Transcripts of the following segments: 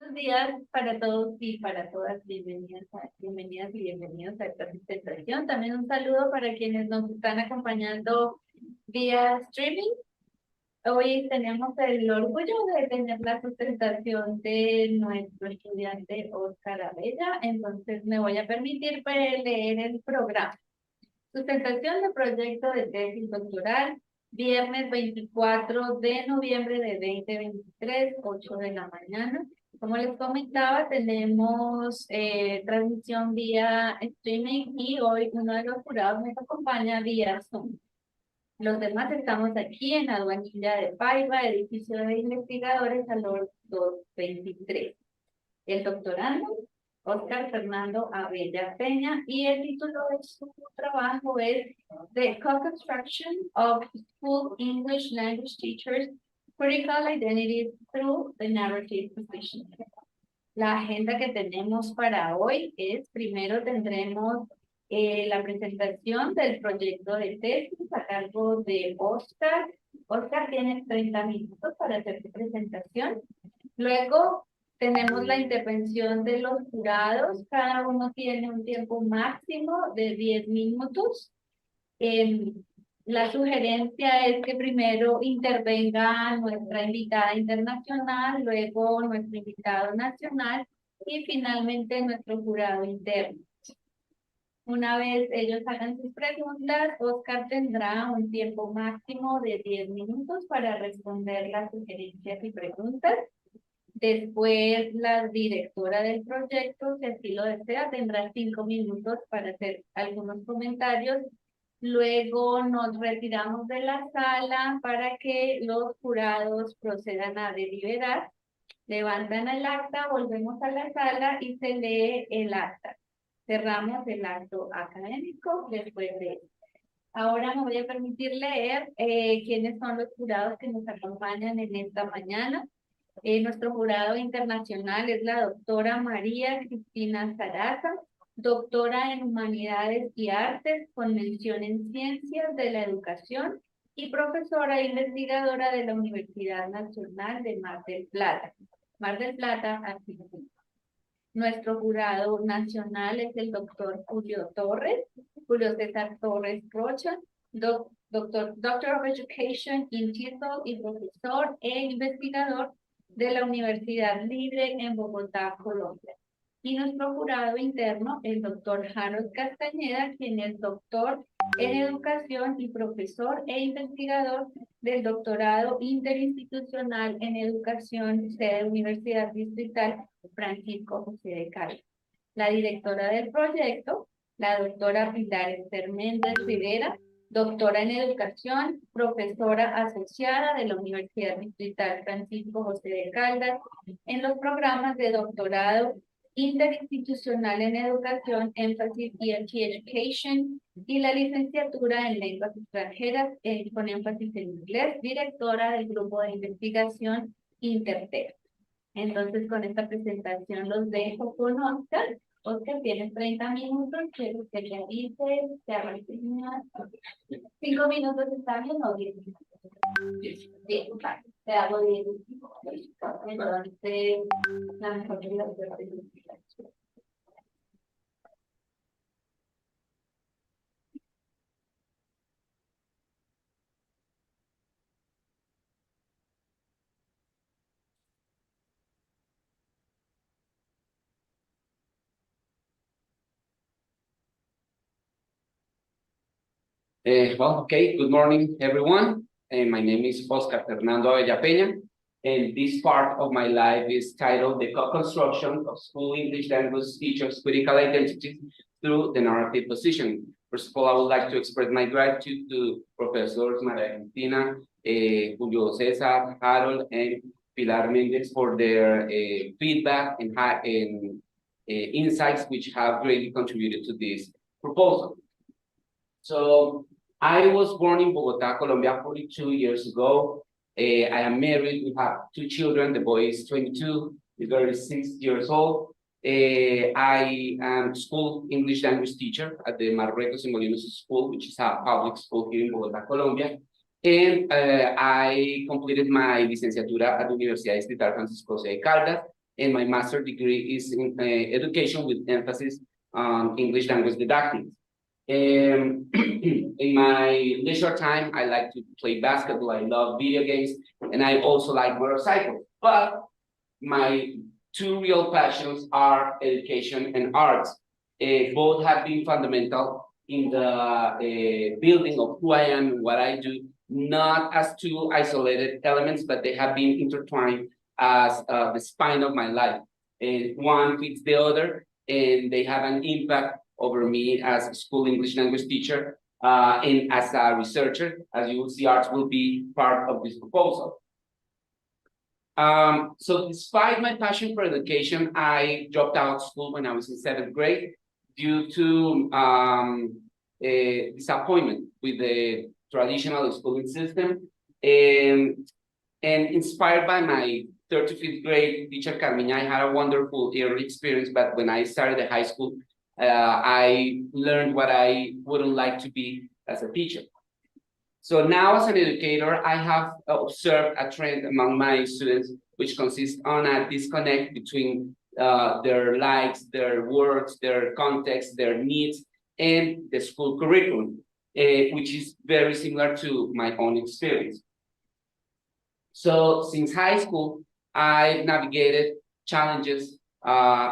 Buenos días para todos y para todas. Bienvenidas y bienvenidos a esta sustentación. También un saludo para quienes nos están acompañando vía streaming. Hoy tenemos el orgullo de tener la sustentación de nuestro estudiante Óscar Abella. Entonces me voy a permitir leer el programa. Sustentación de proyecto de tesis doctoral, viernes 24 de noviembre de 2023, 8 de la mañana. Como les comentaba, tenemos transmisión vía streaming y hoy uno de los jurados nos acompaña vía Zoom. Los demás estamos aquí en Aduanilla de Paiva, edificio de investigadores, a los 223. El doctorando, Óscar Fernando Abella Peña, y el título de su trabajo es The Co-Construction of School English Language Teachers' Critical Identities Through the Narrative Position. La agenda que tenemos para hoy es, primero tendremos la presentación del proyecto de tesis a cargo de Óscar. Óscar tiene 30 minutos para hacer su presentación. Luego tenemos la intervención de los jurados. Cada uno tiene un tiempo máximo de 10 minutos. La sugerencia es que primero intervenga nuestra invitada internacional, luego nuestro invitado nacional y finalmente nuestro jurado interno. Una vez ellos hagan sus preguntas, Óscar tendrá un tiempo máximo de 10 minutos para responder las sugerencias y preguntas. Después, la directora del proyecto, si así lo desea, tendrá 5 minutos para hacer algunos comentarios. Luego nos retiramos de la sala para que los jurados procedan a deliberar. Levantan el acta, volvemos a la sala y se lee el acta. Cerramos el acto académico después de eso. Ahora me voy a permitir leer quiénes son los jurados que nos acompañan en esta mañana. Nuestro jurado internacional es la doctora María Cristina Sarasa, doctora en Humanidades y Artes con mención en Ciencias de la Educación y profesora e investigadora de la Universidad Nacional de Mar del Plata. Mar del Plata, Argentina. Nuestro jurado nacional es el doctor Julio Torres, Julio César Torres Rocha, Doctor of Education in Título y profesor e investigador de la Universidad Libre en Bogotá, Colombia. Y nuestro jurado interno, el doctor Castañeda, quien es doctor en Educación y profesor e investigador del doctorado interinstitucional en Educación, sede Universidad Distrital, Francisco José de Caldas. La directora del proyecto, la doctora Pilar Méndez Rivera, doctora en Educación, profesora asociada de la Universidad Distrital Francisco José de Caldas, en los programas de doctorado interinstitucional en Educación, énfasis ELT Education, y la licenciatura en Lenguas Extranjeras con énfasis en inglés, directora del grupo de investigación Intertec. Entonces, con esta presentación los dejo con Óscar. Óscar, tienes 30 minutos, quiero que le avises, te hagas 5 minutos, ¿está bien o 10 minutos? Bien, vale, te hago 10 minutos. Entonces, la mejor de las presentaciones. Good morning, everyone. My name is Óscar Fernando Abella Peña, and this part of my life is titled The Co-Construction of School English Language Teachers' Critical Identities Through the Narrative Position. First of all, I would like to express my gratitude to Professors María, Cristina, Julio, César, Harold, and Pilar Méndez for their feedback and insights, which have greatly contributed to this proposal. So, I was born in Bogotá, Colombia, 42 years ago. I am married. We have 2 children. The boy is 22. The girl is 6 years old. I am school English language teacher at the Marruecos y Molinos School, which is a public school here in Bogotá, Colombia. And I completed my licenciatura at the Universidad Distrital Francisco José de Caldas. and my master's degree is in education with emphasis on English language didactics. In my leisure time, I like to play basketball, I love video games, and I also like motorcycles. But my two real passions are education and arts. Both have been fundamental in the building of who I am and what I do, not as two isolated elements, but they have been intertwined as the spine of my life. One feeds the other, and they have an impact over me as a school English language teacher and as a researcher. As you will see, arts will be part of this proposal. So despite my passion for education, I dropped out of school when I was in 7th grade due to a disappointment with the traditional schooling system. And inspired by my 3rd to 5th grade teacher, Carmina, I had a wonderful early experience, but when I started the high school, I learned what I wouldn't like to be as a teacher. So now as an educator, I have observed a trend among my students, which consists on a disconnect between their likes, their works, their context, their needs, and the school curriculum, which is very similar to my own experience. So since high school, I navigated challenges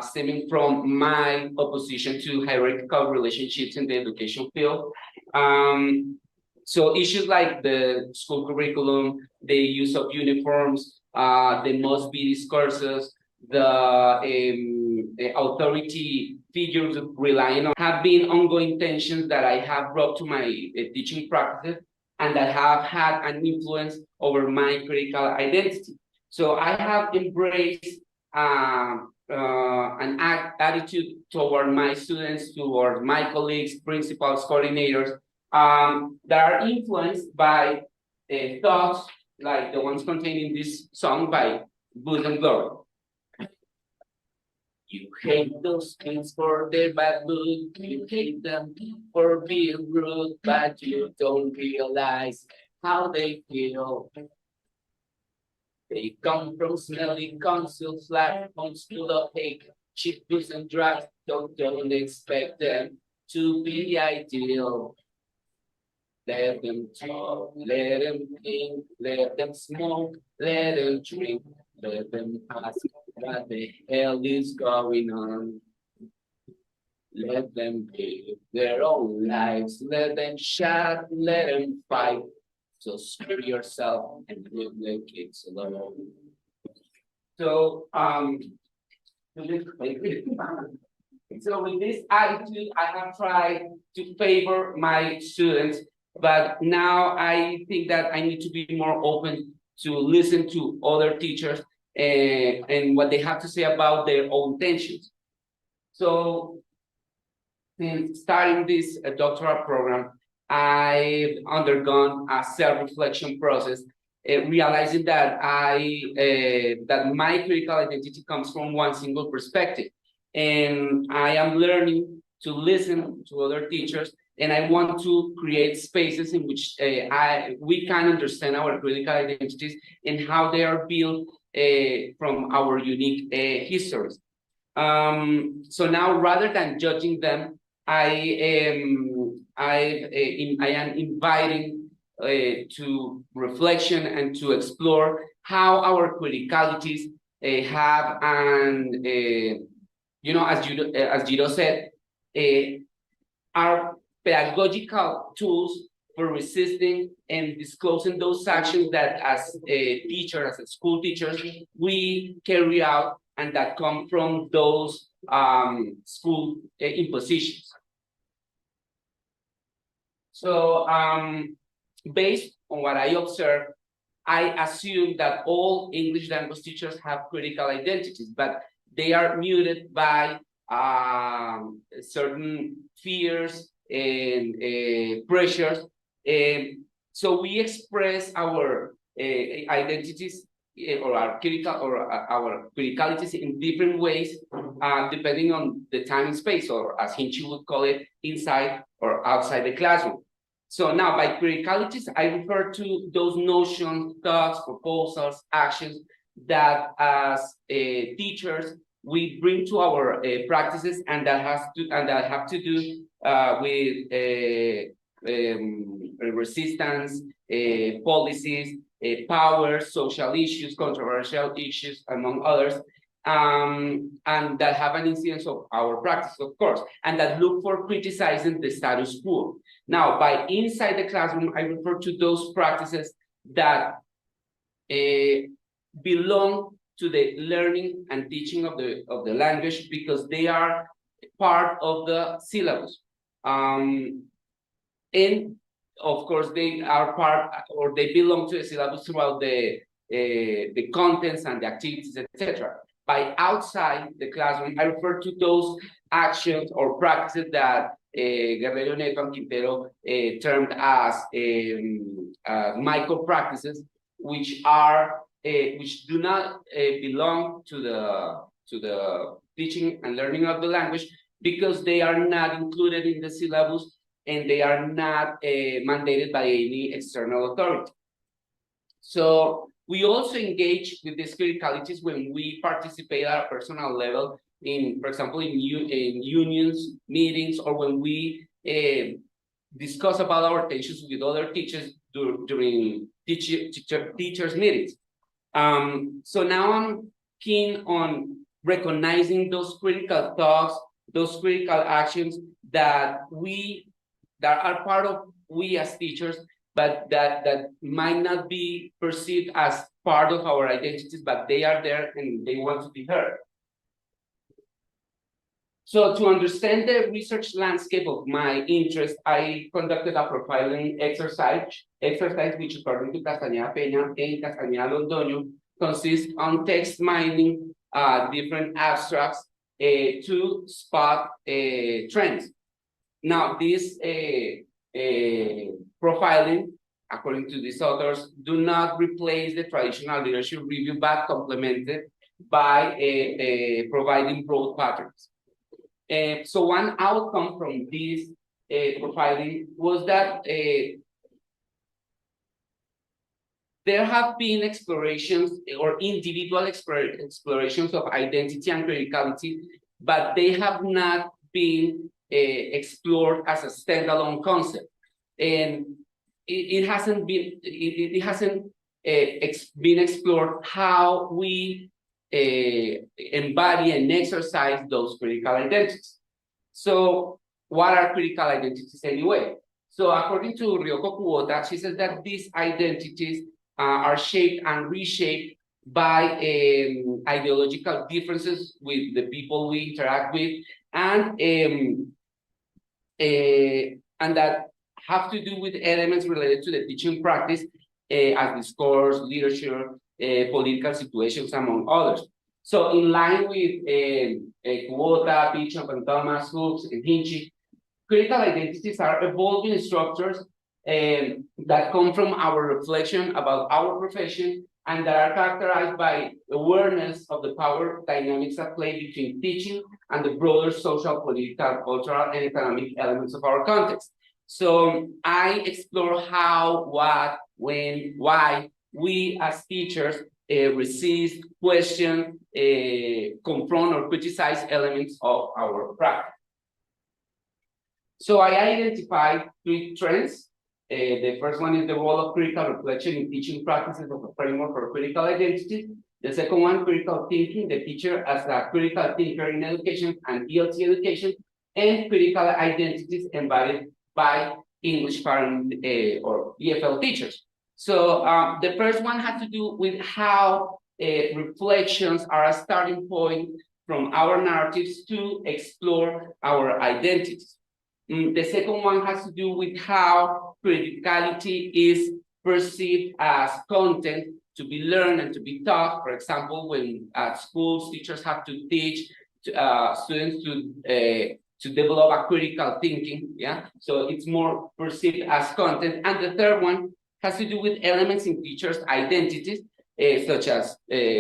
stemming from my opposition to hierarchical relationships in the education field. So issues like the school curriculum, the use of uniforms, the must-be discourses, the authority figures relying on have been ongoing tensions that I have brought to my teaching practices and that have had an influence over my critical identity. So I have embraced an attitude toward my students, toward my colleagues, principals, coordinators, that are influenced by thoughts like the ones contained in this song by Good and Glory. You hate those kids for their bad mood, you hate them for being rude, but you don't realize how they feel. They come from smelly consoles, platforms full of hate, cheap booze and drugs, don't expect them to be ideal. Let them talk, let them think, let them smoke, let them drink, let them ask what the hell is going on. Let them live their own lives, let them shout, let them fight. So screw yourself and leave the kids alone. So so with this attitude, I have tried to favor my students, but now I think that I need to be more open to listen to other teachers and what they have to say about their own tensions. So since starting this doctoral program, I've undergone a self-reflection process, realizing that that my critical identity comes from one single perspective. And I am learning to listen to other teachers, and I want to create spaces in which we can understand our critical identities and how they are built from our unique histories. So now, rather than judging them, I am inviting to reflection and to explore how our criticalities have an as Giro said, are pedagogical tools for resisting and disclosing those actions that as a teacher, as a school teachers, we carry out and that come from those school impositions. So based on what I observed, I assume that all English language teachers have critical identities, but they are muted by certain fears and pressures. So we express our identities or our criticalities in different ways, depending on the time and space, or as Hinchi would call it, inside or outside the classroom. So now by criticalities, I refer to those notions, thoughts, proposals, actions that as teachers we bring to our practices, and that have to do with resistance, policies, power, social issues, controversial issues, among others, and that have an incidence of our practice, of course, and that look for criticizing the status quo. Now, by inside the classroom, I refer to those practices that belong to the learning and teaching of the language, because they are part of the syllabus. And of course, they are part, or they belong to the syllabus throughout the contents and the activities, etc. By outside the classroom, I refer to those actions or practices that Guerrero, Neto, and Quintero termed as micro practices, which do not belong to the teaching and learning of the language, because they are not included in the syllabus and they are not mandated by any external authority. So we also engage with these criticalities when we participate at a personal level in, for example, in unions, meetings, or when we discuss about our tensions with other teachers during teachers meetings. So now I'm keen on recognizing those critical thoughts, those critical actions that are part of we as teachers, but that might not be perceived as part of our identities, but they are there and they want to be heard. So to understand the research landscape of my interest, I conducted a profiling exercise which, according to Castañeda-Peña and Castañeda-Londoño, consists on text mining different abstracts to spot trends. Now, this profiling, according to these authors, do not replace the traditional leadership review, but complemented by providing broad patterns. So one outcome from this profiling was that there have been explorations or individual explorations of identity and criticality, but they have not been explored as a standalone concept, and it hasn't been explored how we embody and exercise those critical identities. So what are critical identities anyway? So according to Ryoko Kubota, she says that these identities are shaped and reshaped by ideological differences with the people we interact with, and that have to do with elements related to the teaching practice, as discourse, literature, political situations, among others. So in line with Kubota, Bishop, and Thomas, Hooks, and Hinchey, critical identities are evolving structures that come from our reflection about our profession, and that are characterized by awareness of the power dynamics at play between teaching and the broader social, political, cultural, and economic elements of our context. So I explore how, what, when, why we as teachers resist, question, confront, or criticize elements of our practice. So I identified 3 trends. The first one is the role of critical reflection in teaching practices of a framework for critical identities. The second one, critical thinking, the teacher as a critical thinker in education and ELT education, and critical identities embodied by English foreign or EFL teachers. So the first one has to do with how reflections are a starting point from our narratives to explore our identities. The second one has to do with how criticality is perceived as content to be learned and to be taught. For example, when at schools, teachers have to teach students to develop a critical thinking, yeah? So it's more perceived as content. And the third one has to do with elements in teachers' identities, such as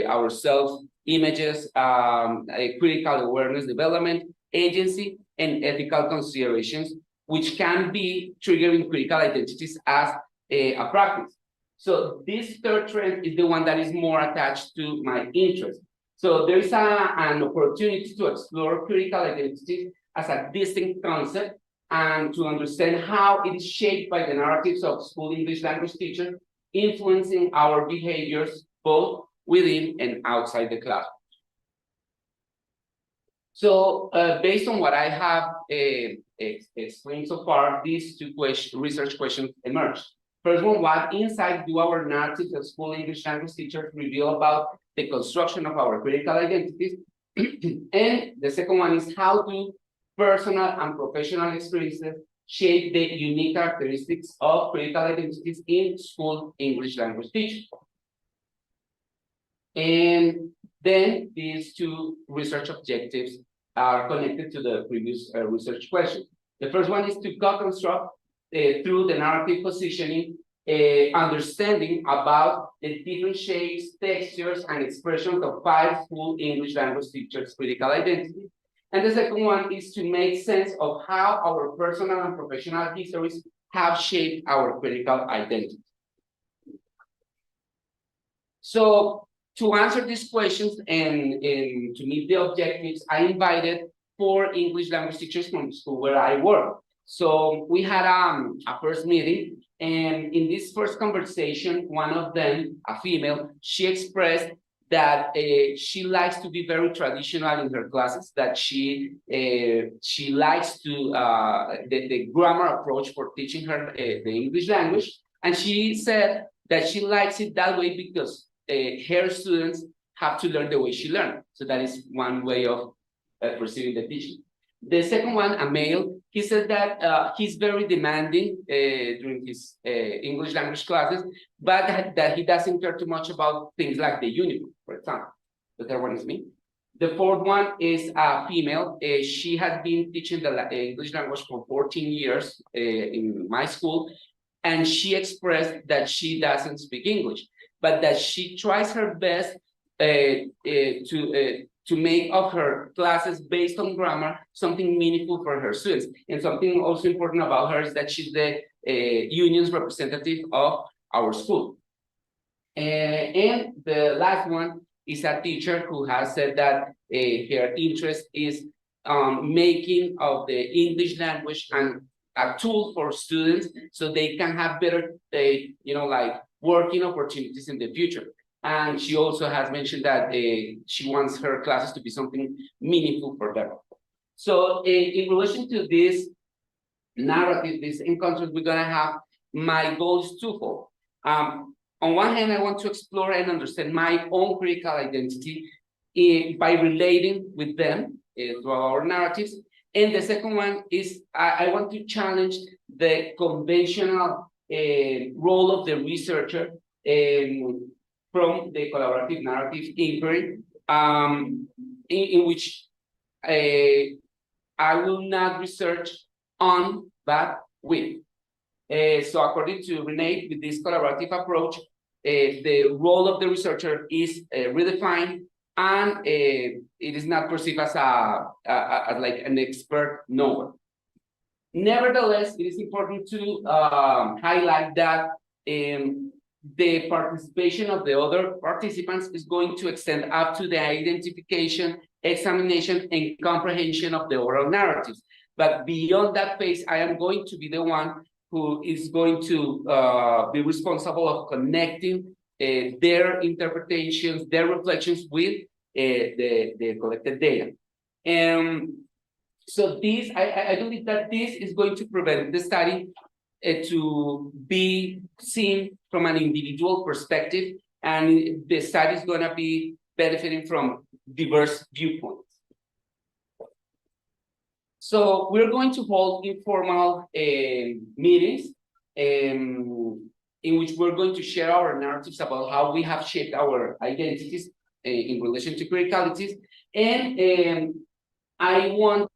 our self-images, critical awareness development, agency, and ethical considerations, which can be triggering critical identities as a practice. So this third trend is the one that is more attached to my interest. So there's an opportunity to explore critical identity as a distinct concept and to understand how it is shaped by the narratives of school English language teachers, influencing our behaviors both within and outside the classroom. So based on what I have explained so far, these two research questions emerged. First one, what insight do our narratives of school English language teachers reveal about the construction of our critical identities? And the second one is, how do personal and professional experiences shape the unique characteristics of critical identities in school English language teachers? And then these two research objectives are connected to the previous research question. The first one is to co-construct through the narrative positioning, understanding about the different shapes, textures, and expressions of 5 school English language teachers' critical identity. And the second one is to make sense of how our personal and professional histories have shaped our critical identity. So to answer these questions and to meet the objectives, I invited 4 English language teachers from the school where I work. So we had a first meeting, and in this first conversation, one of them, a female, she expressed that she likes to be very traditional in her classes, that she likes to the grammar approach for teaching her the English language, and she said that she likes it that way because her students have to learn the way she learned. So that is one way of perceiving the teaching. The second one, a male, he said that he's very demanding during his English language classes, but that he doesn't care too much about things like the uniform, for example. The third one is me. The fourth one is a female. She has been teaching the English language for 14 years in my school, and she expressed that she doesn't speak English, but that she tries her best to make of her classes based on grammar something meaningful for her students. And something also important about her is that she's the union's representative of our school. And the last one is a teacher who has said that her interest is making of the English language and a tool for students so they can have better, like working opportunities in the future. And she also has mentioned that she wants her classes to be something meaningful for them. So in relation to this narrative, these encounters we're gonna have, my goal is twofold. On one hand, I want to explore and understand my own critical identity by relating with them through our narratives. And the second one is I want to challenge the conventional role of the researcher from the collaborative narrative inquiry, in which I will not research on, but with. So according to Renee, with this collaborative approach, the role of the researcher is redefined, and it is not perceived as as like an expert knower. Nevertheless, it is important to highlight that the participation of the other participants is going to extend up to the identification, examination, and comprehension of the oral narratives. But beyond that phase, I am going to be the one who is going to be responsible of connecting their interpretations, their reflections with the collected data. So this, I believe that this is going to prevent the study to be seen from an individual perspective, and the study is going to be benefiting from diverse viewpoints. So we're going to hold informal meetings in which we're going to share our narratives about how we have shaped our identities in relation to criticalities. And I want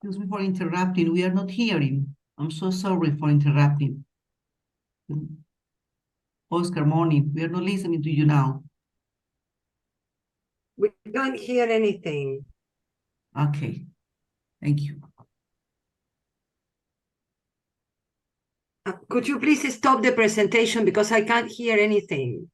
Excuse me for interrupting. We are not hearing. I'm so sorry for interrupting. Óscar, morning. We are not listening to you now. We don't hear anything. Okay. Thank you. Could you please stop the presentation because I can't hear anything?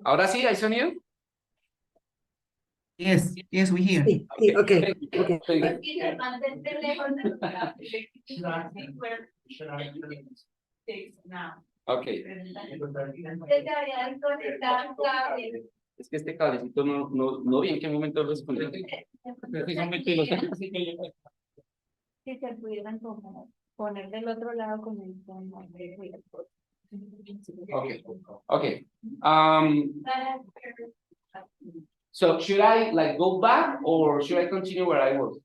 Ahora sí, ¿hay sonido? Yes, yes, we hear. Sí, sí, okay, okay. Mantente lejos de Okay. Es que este cablecito no vi en qué momento lo desconecté. Si se pudieran poner del otro lado con el tono. Okay. Okay. So should I like go back or should I continue where I was?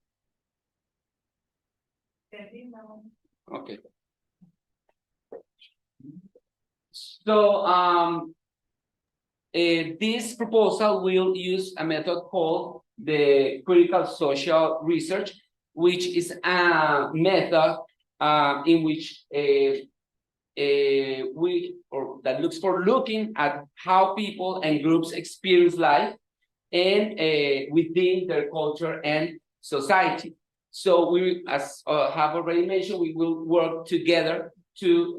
Okay. So this proposal will use a method called the critical social research, which is a method in which that looks for looking at how people and groups experience life and within their culture and society. So we, as have already mentioned, we will work together to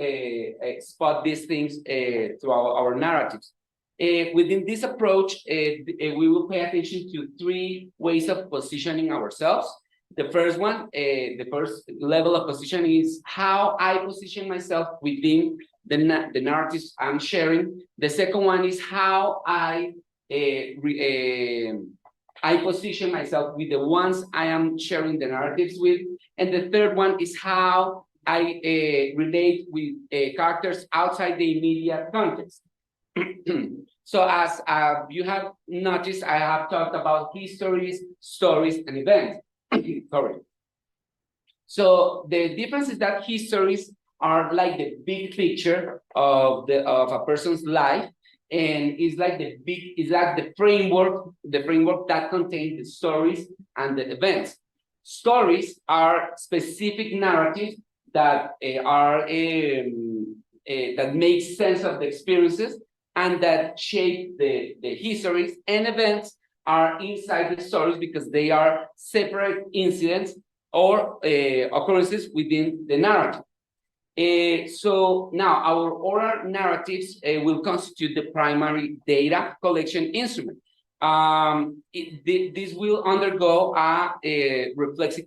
spot these things through our narratives. Within this approach, we will pay attention to three ways of positioning ourselves. The first one, the first level of position is how I position myself within the narratives I'm sharing. The second one is how I position myself with the ones I am sharing the narratives with. And the third one is how I relate with characters outside the immediate context. So as you have noticed, I have talked about histories, stories, and events. Sorry. So the difference is that histories are like the big picture of a person's life, and it's like the framework that contains the stories and the events. Stories are specific narratives that that make sense of the experiences and that shape the histories, and events are inside the stories because they are separate incidents or occurrences within the narrative. So now our oral narratives will constitute the primary data collection instrument. This will undergo a reflexive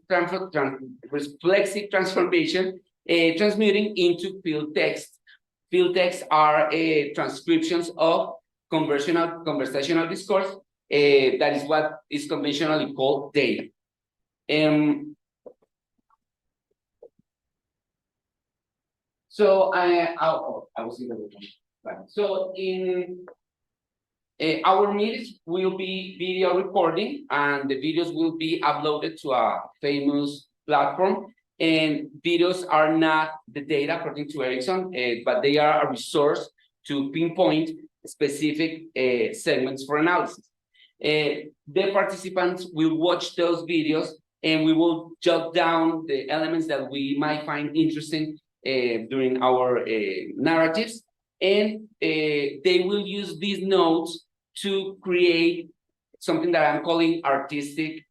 transformation, transmuting into field text. Field texts are transcriptions of conversational discourse. That is what is conventionally called data. So I will see the right. So in our meetings will be video recording, and the videos will be uploaded to a famous platform. And videos are not the data according to Erickson, but they are a resource to pinpoint specific segments for analysis. The participants will watch those videos, and we will jot down the elements that we might find interesting during our narratives. and they will use these notes to create something that I'm calling artistic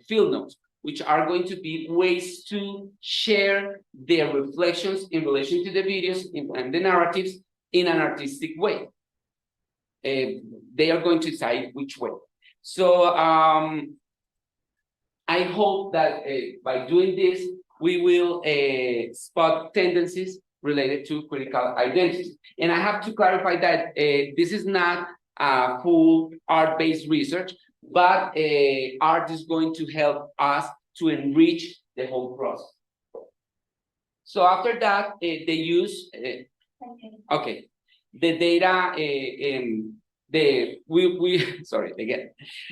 field notes, which are going to be ways to share their reflections in relation to the videos and the narratives in an artistic way. They are going to decide which way. So I hope that by doing this, we will spot tendencies related to critical identity. And I have to clarify that this is not a full art-based research, but art is going to help us to enrich the whole process. So after that, they use, okay, the data, sorry, again.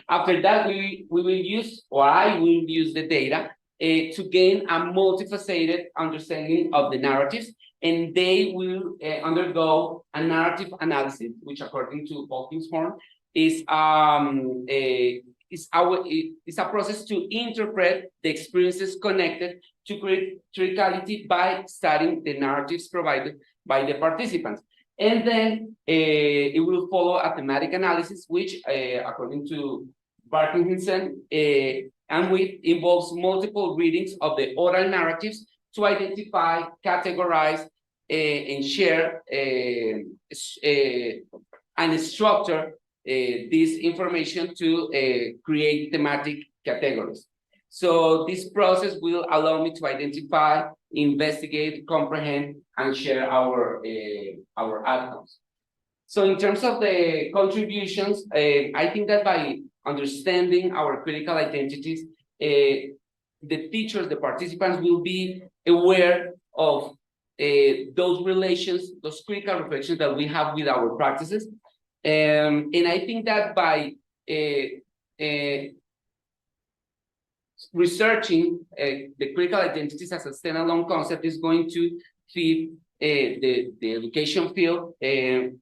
After that, we will use, or I will use the data to gain a multifaceted understanding of the narratives, and they will undergo a narrative analysis, which according to Bolkingshorn is a process to interpret the experiences connected to criticality by studying the narratives provided by the participants. And then it will follow a thematic analysis, which, according to Parkinson, involves multiple readings of the oral narratives to identify, categorize, and share and structure this information to create thematic categories. So this process will allow me to identify, investigate, comprehend, and share our outcomes. So in terms of the contributions, I think that by understanding our critical identities, the teachers, the participants will be aware of those relations, those critical reflections that we have with our practices. And I think that by researching the critical identities as a standalone concept is going to feed the education field, and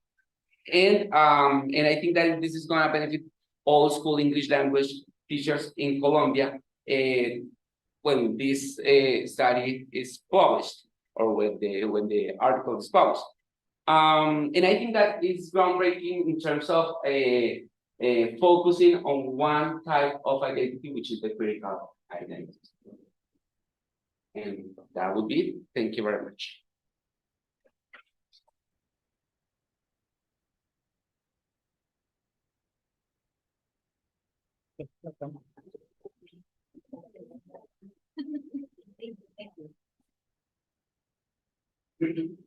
I think that this is going to benefit all school English language teachers in Colombia when this study is published, or when the article is published. And I think that it's groundbreaking in terms of focusing on one type of identity, which is the critical identity. And that would be it. Thank you very much.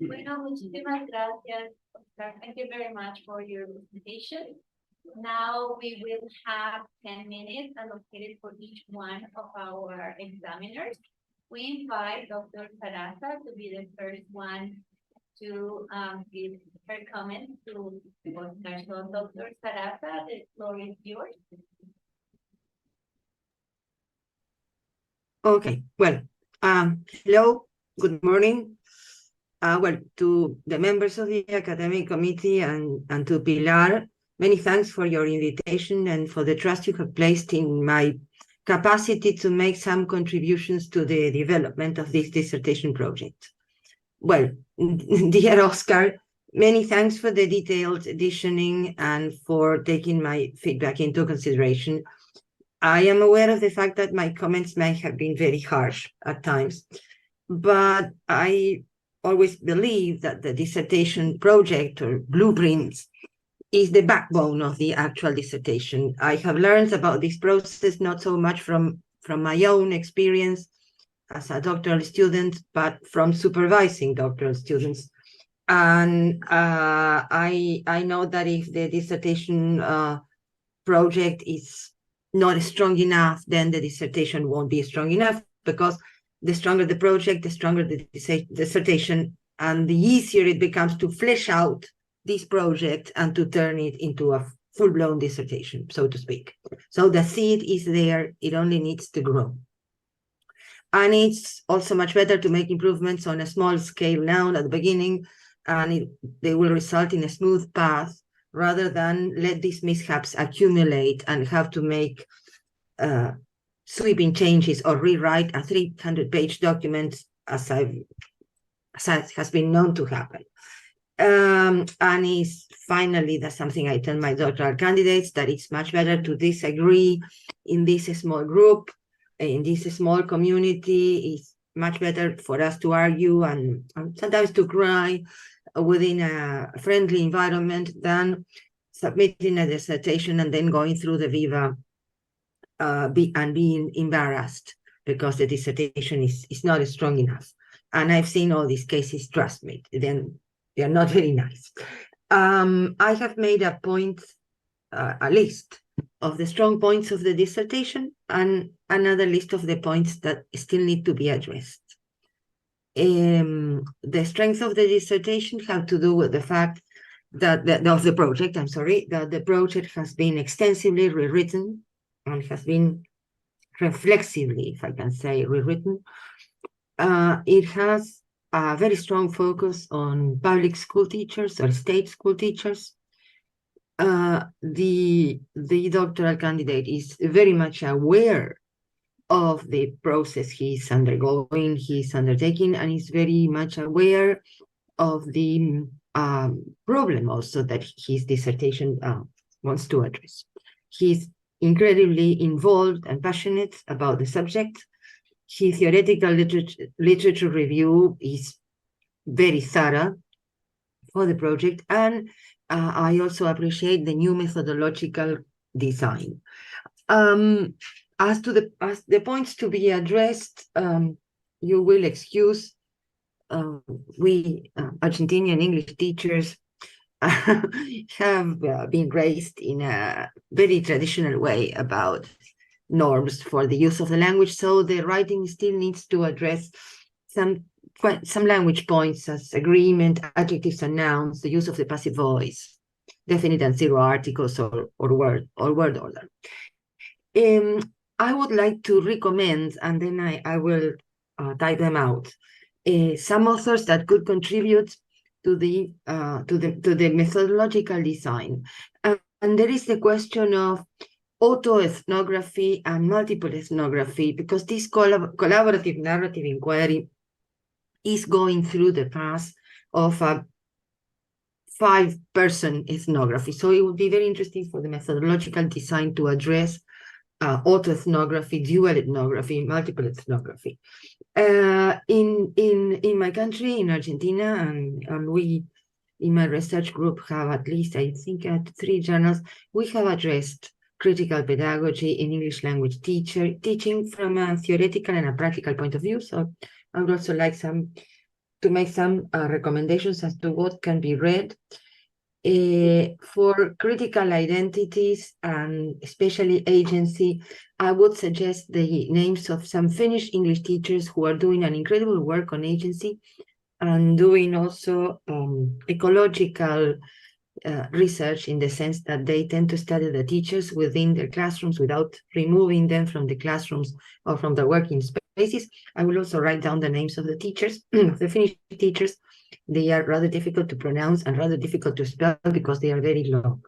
Bueno, muchísimas gracias, Óscar. Thank you very much for your presentation. Now we will have 10 minutes allocated for each one of our examiners. We invite Dr. Sarasa to be the first one to give her comments to Óscar. So Dr. Sarasa, the floor is yours. Okay, well, hello, good morning. Well, to the members of the academic committee and to Pilar, many thanks for your invitation and for the trust you have placed in my capacity to make some contributions to the development of this dissertation project. Well, dear Óscar, many thanks for the detailed editioning and for taking my feedback into consideration. I am aware of the fact that my comments may have been very harsh at times, but I always believe that the dissertation project or blueprints is the backbone of the actual dissertation. I have learned about this process not so much from my own experience as a doctoral student, but from supervising doctoral students. And I know that if the dissertation project is not strong enough, then the dissertation won't be strong enough, because the stronger the project, the stronger the dissertation, and the easier it becomes to flesh out this project and to turn it into a full-blown dissertation, so to speak. So the seed is there, it only needs to grow. And it's also much better to make improvements on a small scale now at the beginning, and they will result in a smooth path, rather than let these mishaps accumulate and have to make sweeping changes or rewrite a 300-page document, as has been known to happen. And is finally, that's something I tell my doctoral candidates, that it's much better to disagree in this small group, in this small community. It's much better for us to argue and sometimes to cry within a friendly environment than submitting a dissertation and then going through the viva and being embarrassed because the dissertation is not strong enough. And I've seen all these cases, trust me, then they're not very nice. I have made a list of the strong points of the dissertation and another list of the points that still need to be addressed. The strength of the dissertation have to do with the fact that the project has been extensively rewritten and has been reflexively, if I can say, rewritten. It has a very strong focus on public school teachers or state school teachers. The doctoral candidate is very much aware of the process he's undergoing, he's undertaking, and is very much aware of the problem also that his dissertation wants to address. He's incredibly involved and passionate about the subject. His theoretical literature review is very thorough for the project, and I also appreciate the new methodological design. As to the points to be addressed, you will excuse we Argentinian English teachers have been raised in a very traditional way about norms for the use of the language, so the writing still needs to address some language points as agreement, adjectives and nouns, the use of the passive voice, definite and zero articles or word order. I would like to recommend, and then I will type them out, some authors that could contribute to the methodological design. And there is the question of autoethnography and multiple ethnography, because this collaborative narrative inquiry is going through the path of a 5-person ethnography. So it would be very interesting for the methodological design to address autoethnography, dual ethnography, multiple ethnography. In my country, in Argentina, and we in my research group have at least, I think, 3 journals, we have addressed critical pedagogy in English language teaching from a theoretical and a practical point of view. So I would also like to make some recommendations as to what can be read. For critical identities and especially agency, I would suggest the names of some Finnish English teachers who are doing an incredible work on agency and doing also ecological research, in the sense that they tend to study the teachers within their classrooms without removing them from the classrooms or from the working spaces. I will also write down the names of the teachers, the Finnish teachers. They are rather difficult to pronounce and rather difficult to spell because they are very long.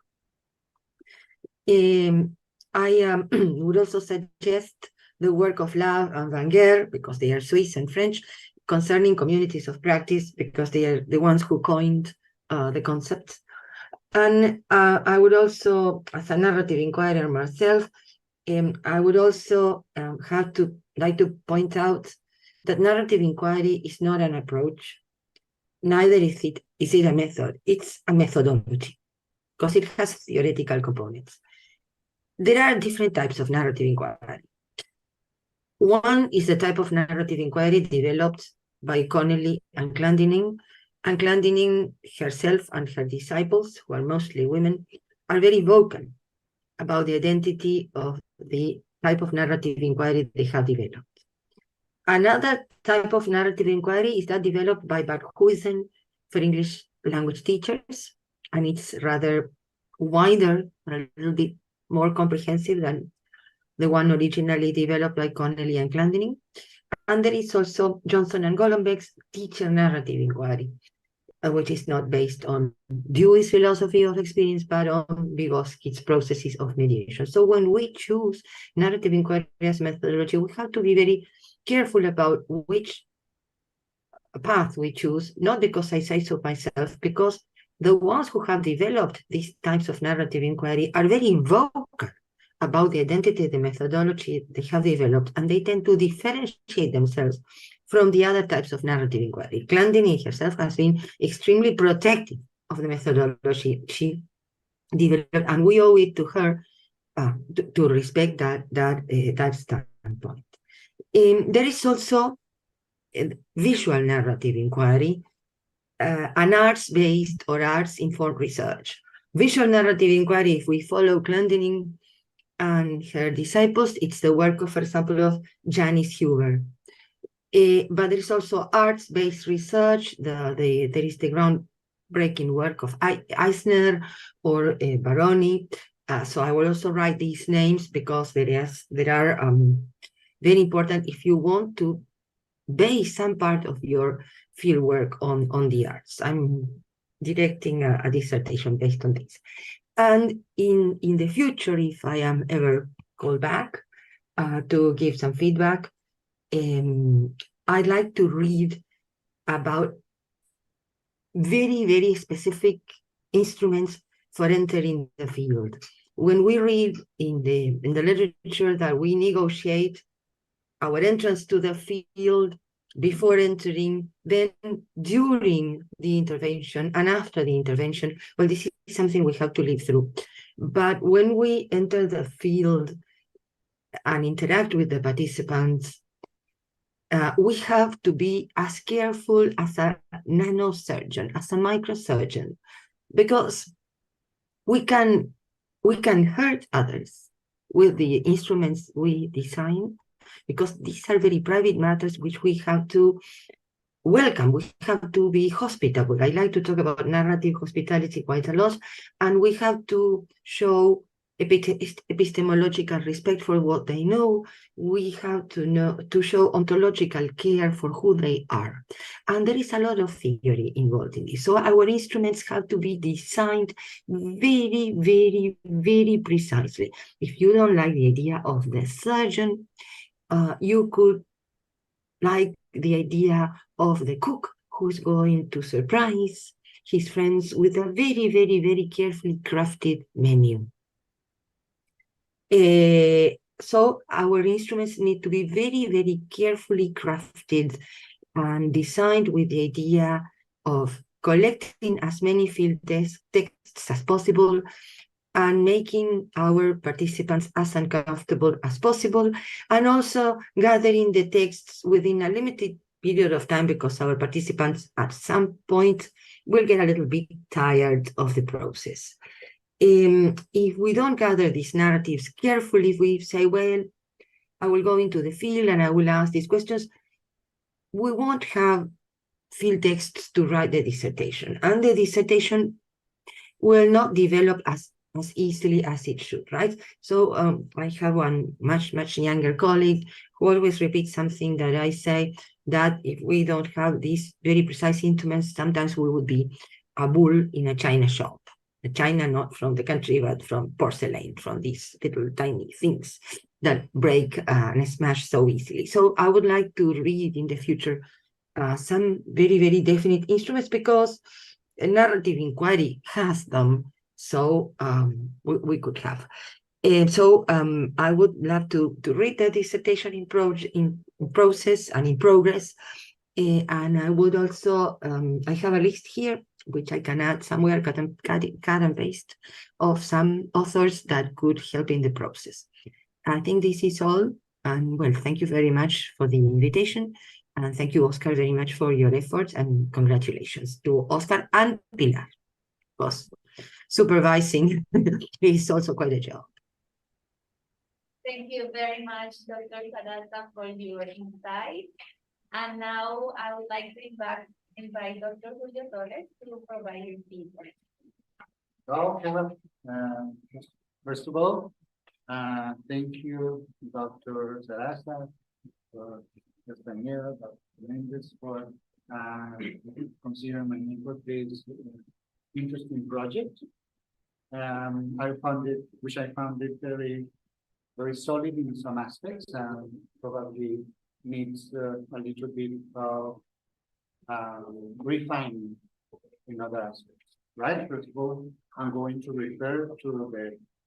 I would also suggest the work of Lav and Wenger, because they are Swiss and French, concerning communities of practice, because they are the ones who coined the concept. And I would also, as a narrative inquirer myself, I would also like to point out that narrative inquiry is not an approach. Neither is it a method. It's a methodology, because it has theoretical components. There are different types of narrative inquiry. One is the type of narrative inquiry developed by Connelly and Clendening. And Clendening herself and her disciples, who are mostly women, are very vocal about the identity of the type of narrative inquiry they have developed. Another type of narrative inquiry is that developed by Barhuizen for English language teachers, and it's rather wider, a little bit more comprehensive than the one originally developed by Connelly and Clendening. And there is also Johnson and Golombek's teacher narrative inquiry, which is not based on Dewey's philosophy of experience, but on Vygotsky's processes of mediation. So when we choose narrative inquiry as methodology, we have to be very careful about which path we choose, not because I say so myself, because the ones who have developed these types of narrative inquiry are very vocal about the identity, the methodology they have developed, and they tend to differentiate themselves from the other types of narrative inquiry. Clandini herself has been extremely protective of the methodology she developed, and we owe it to her to respect that standpoint. There is also visual narrative inquiry, an arts-based or arts-informed research. Visual narrative inquiry, if we follow Clandini and her disciples, it's the work of, for example, of Janice Huber. But there is also arts-based research. There is the groundbreaking work of Eisner or Baroni. So I will also write these names because there are very important if you want to base some part of your field work on the arts. I'm directing a dissertation based on this. And in the future, if I am ever called back to give some feedback, I'd like to read about very, very specific instruments for entering the field. When we read in the literature that we negotiate our entrance to the field before entering, then during the intervention and after the intervention, well, this is something we have to live through. But when we enter the field and interact with the participants, we have to be as careful as a nanosurgeon, as a microsurgeon, because we can hurt others with the instruments we design, because these are very private matters which we have to welcome. We have to be hospitable. I like to talk about narrative hospitality quite a lot, and we have to show epistemological respect for what they know. We have to show ontological care for who they are. And there is a lot of theory involved in this. So our instruments have to be designed very, very, very precisely. If you don't like the idea of the surgeon, you could like the idea of the cook who's going to surprise his friends with a very, very, very carefully crafted menu. So our instruments need to be very, very carefully crafted and designed with the idea of collecting as many field texts as possible and making our participants as uncomfortable as possible, and also gathering the texts within a limited period of time, because our participants at some point will get a little bit tired of the process. If we don't gather these narratives carefully, if we say, well, I will go into the field and I will ask these questions, we won't have field texts to write the dissertation, and the dissertation will not develop as easily as it should, right? So I have one much younger colleague who always repeats something that I say, that if we don't have these very precise instruments, sometimes we would be a bull in a china shop. The china not from the country, but from porcelain, from these little tiny things that break and smash so easily. So I would like to read in the future some very, very definite instruments, because a narrative inquiry has them. So we could have. And so I would love to read the dissertation in process and in progress. And I would also, I have a list here, which I can add somewhere, cut and paste, of some authors that could help in the process. I think this is all. And well, thank you very much for the invitation. And thank you, Óscar, very much for your efforts, and congratulations to Óscar and Pilar. Was supervising is also quite a job. Thank you very much, Dr. Sarasa, for your insight. And now I would like to invite Dr. Julio Torres to provide your feedback. Well, first of all, thank you, Dr. Sarasa, for Castañeda, Dr. Méndez, for considering my input this interesting project. I found it very, very solid in some aspects, and probably needs a little bit of refining in other aspects, right? First of all, I'm going to refer to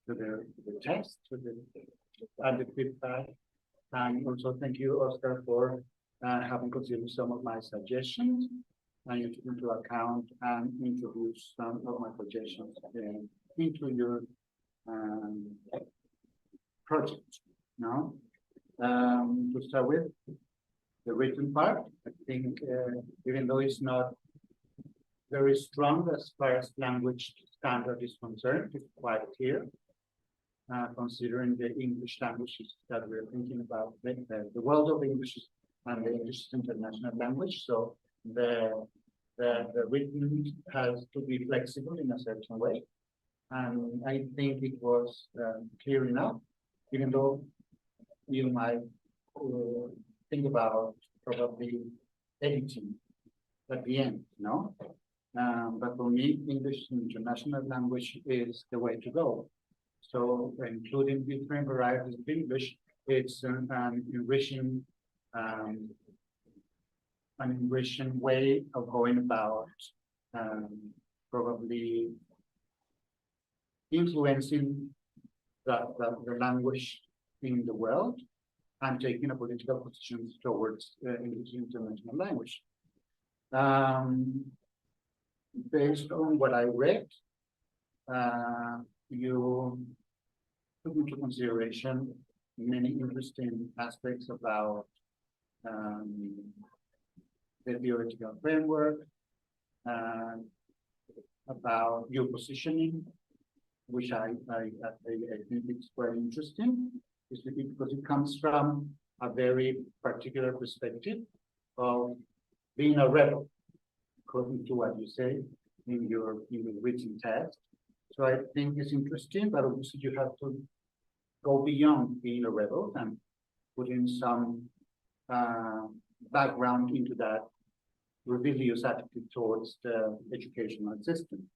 the test, and the feedback. And also thank you, Óscar, for having considered some of my suggestions and you took into account and introduced some of my suggestions into your project. Now, to start with, the written part, I think even though it's not very strong as far as language standard is concerned, it's quite clear. Considering the English languages that we're thinking about, the world of English and the English is international language. So the written has to be flexible in a certain way. And I think it was clear enough, even though you might think about probably editing at the end, no? But for me, English international language is the way to go. So including different varieties of English, it's an enriching way of going about probably influencing the language in the world and taking a political position towards English international language. Based on what I read, you took into consideration many interesting aspects about the theoretical framework, about your positioning, which I think it's very interesting, because it comes from a very particular perspective of being a rebel, according to what you say in your written text. So I think it's interesting, but obviously you have to go beyond being a rebel and put in some background into that rebellious attitude towards the educational system.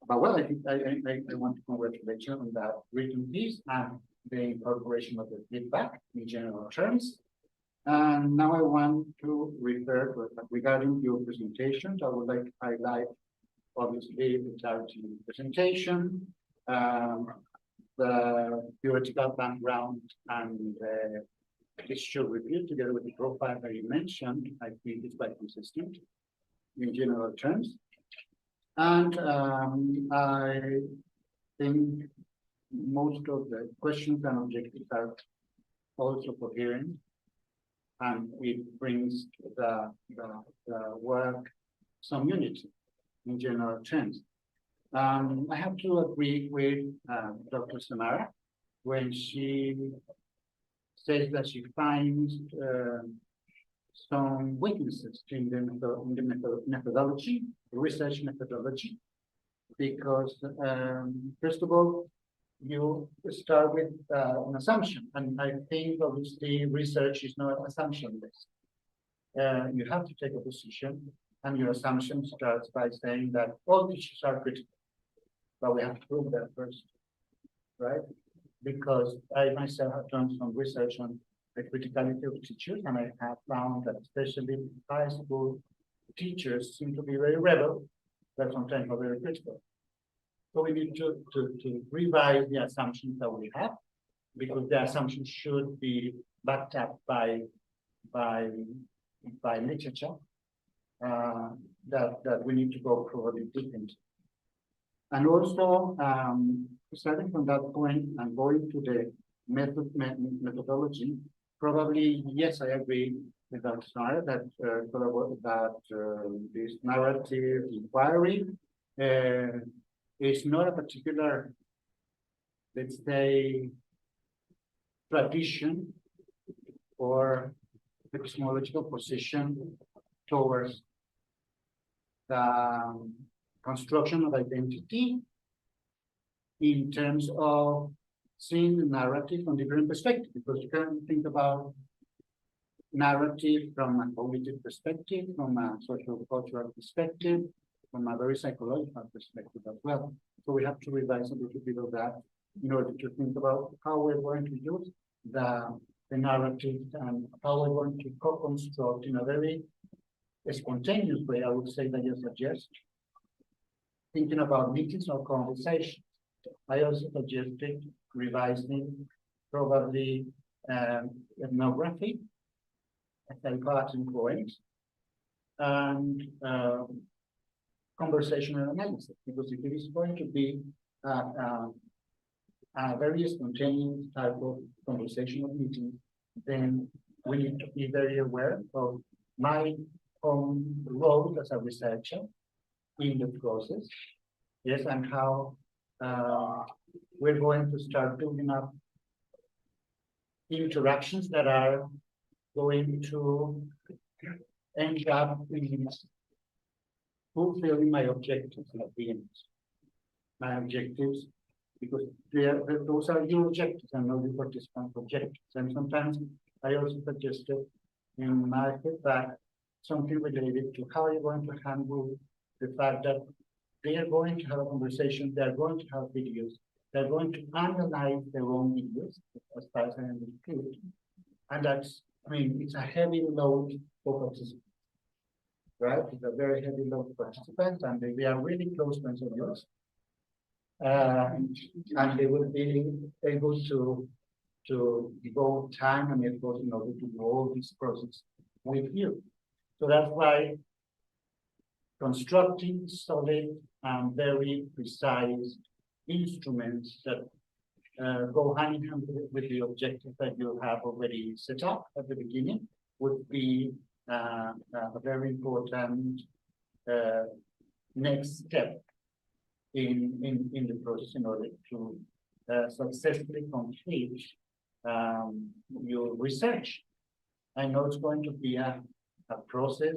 But well, I think I want to congratulate you on that written piece and the incorporation of the feedback in general terms. And now I want to refer to, regarding your presentations, I would like to highlight obviously the clarity of the presentation, the theoretical background and the issue review together with the profile that you mentioned. I think it's quite consistent in general terms. And I think most of the questions and objectives are also coherent, and it brings the work some unity in general terms. I have to agree with Dr. Samara when she says that she finds some weaknesses in the methodology, the research methodology, because first of all, you start with an assumption, and I think obviously research is not assumption-based. You have to take a position, and your assumption starts by saying that all teachers are critical, but we have to prove that first, right? Because I myself have done some research on the criticality of teachers, and I have found that especially high school teachers seem to be very rebel, but sometimes are very critical. So we need to revise the assumptions that we have, because the assumptions should be backed up by literature that we need to go probably deep into. And also, starting from that point and going to the methodology, probably, yes, I agree with Dr. Snyder that this narrative inquiry is not a particular, let's say, tradition or epistemological position towards the construction of identity in terms of seeing the narrative from different perspectives, because you can think about narrative from a cognitive perspective, from a social cultural perspective, from a very psychological perspective as well. So we have to revise a little bit of that in order to think about how we're going to use the the narrative and how we're going to co-construct in a very spontaneous way, I would say that you suggest, thinking about meetings or conversations. I also suggested revising probably ethnography, parting points, and conversational analysis, because if it is going to be a very spontaneous type of conversational meeting, then we need to be very aware of my own role as a researcher in the process, yes, and how we're going to start building up interactions that are going to end up in fulfilling my objectives at the end. My objectives, because those are your objectives and not the participant objectives. And sometimes I also suggested in my feedback something related to how you're going to handle the fact that they are going to have a conversation, they're going to have videos, they're going to analyze their own videos, as far as I understood. And that's, I mean, it's a heavy load for participants, right? It's a very heavy load for participants, and they are really close friends of yours. And they will be able to devote time and effort in order to do all this process with you. So that's why constructing solid and very precise instruments that go hand in hand with the objective that you have already set up at the beginning would be a very important next step in the process in order to successfully complete your research. I know it's going to be a process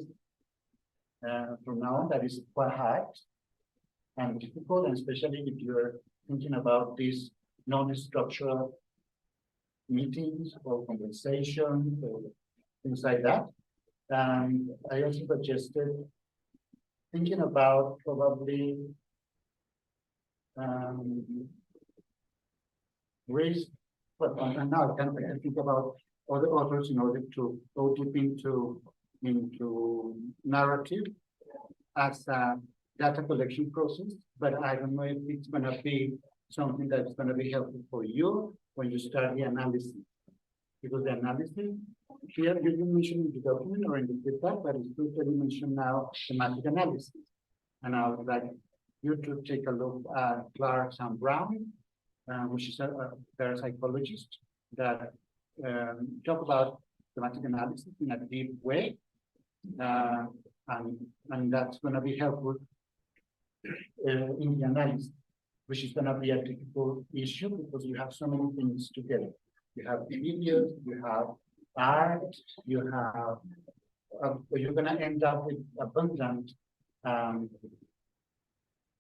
from now on that is quite hard and difficult, and especially if you're thinking about these non-structural meetings or conversations or things like that. And I also suggested thinking about probably raise, but now I can think about other authors in order to go deep into narrative as a data collection process, but I don't know if it's going to be something that's going to be helpful for you when you start the analysis. Because the analysis, here you didn't mention in the document or in the feedback, but it's totally mentioned now, semantic analysis. And I would like you to take a look at Clark and Brown, which is a psychologist that talk about semantic analysis in a deep way. And that's going to be helpful in the analysis, which is going to be a difficult issue because you have so many things together. You have videos, you have art, you have, you're going to end up with abundant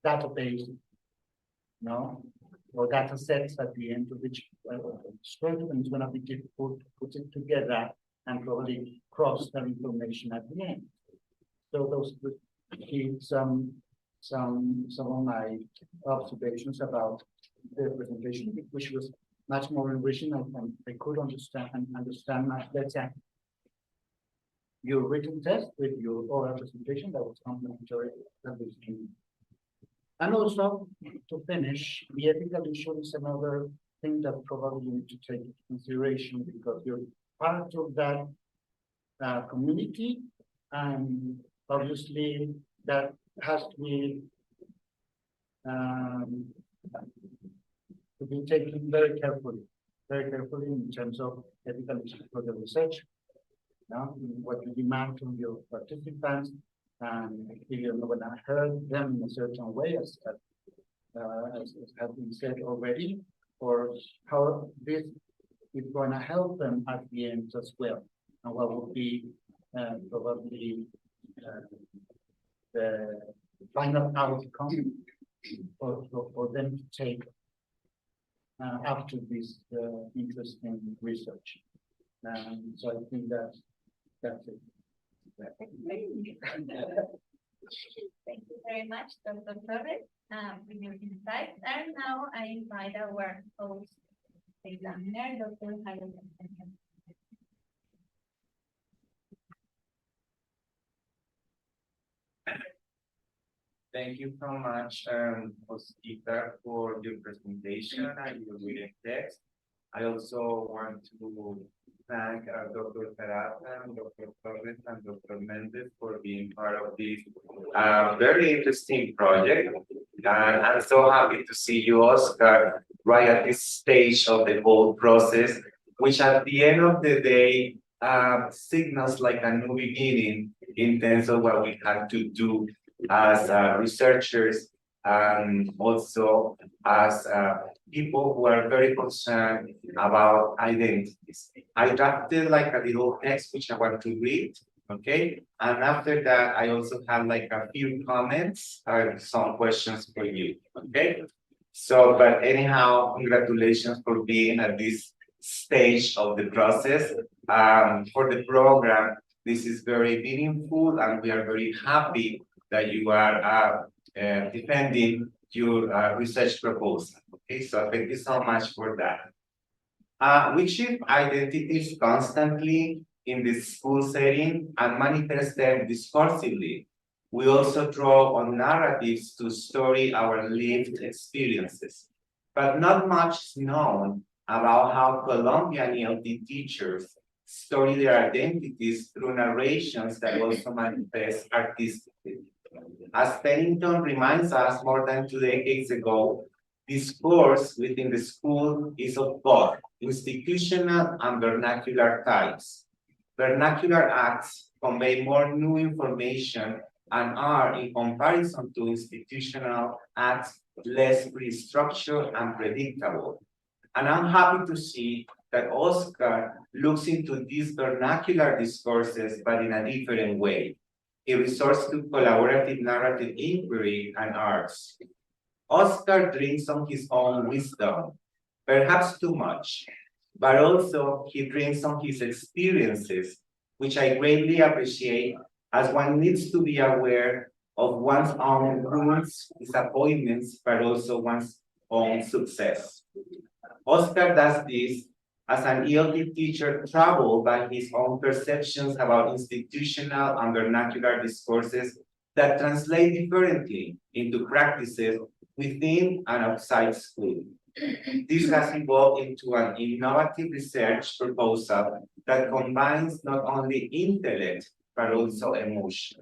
database, no, or data sets at the end of which it's going to be difficult to put it together and probably cross that information at the end. So those would be some of my observations about the presentation, which was much more enriching. I could understand much better your written test with your oral presentation that was complimentary. And also, to finish, the ethical issue is another thing that probably you need to take into consideration because you're part of that community, and obviously that has to be taken very carefully in terms of ethical issues for the research. What you demand from your participants, and if you're not going to hurt them in a certain way, as has been said already, or how this is going to help them at the end as well, and what would be probably the final outcome for them to take after this interesting research. So I think that's it. Thank you very much, Dr. Torres, for your insights. And now I invite our host, examiner, Dr. Julio. Thank you so much, Oscar, for your presentation and your reading text. I also want to thank Dr. Sarasa, Dr. Torres, and Dr. Méndez for being part of this very interesting project. And I'm so happy to see you, Oscar, right at this stage of the whole process, which at the end of the day signals like a new beginning in terms of what we had to do as researchers and also as people who are very concerned about identities. I drafted like a little text which I want to read, okay? And after that, I also have like a few comments and some questions for you, okay? So, but anyhow, congratulations for being at this stage of the process. For the program, this is very meaningful and we are very happy that you are defending your research proposal. Okay, so thank you so much for that. We shape identities constantly in the school setting and manifest them discursively. We also draw on narratives to story our lived experiences. But not much is known about how Colombian ELT teachers story their identities through narrations that also manifest artistically. As Pennington reminds us more than 2 decades ago, discourse within the school is of both institutional and vernacular types. Vernacular acts convey more new information and are, in comparison to institutional acts, less restructured and predictable. And I'm happy to see that Óscar looks into these vernacular discourses, but in a different way. He resorts to collaborative narrative inquiry and arts. Óscar drinks on his own wisdom, perhaps too much, but also he drinks on his experiences, which I greatly appreciate, as one needs to be aware of one's own wounds, disappointments, but also one's own success. Óscar does this as an ELT teacher troubled by his own perceptions about institutional and vernacular discourses that translate differently into practices within and outside school. This has evolved into an innovative research proposal that combines not only intellect, but also emotion.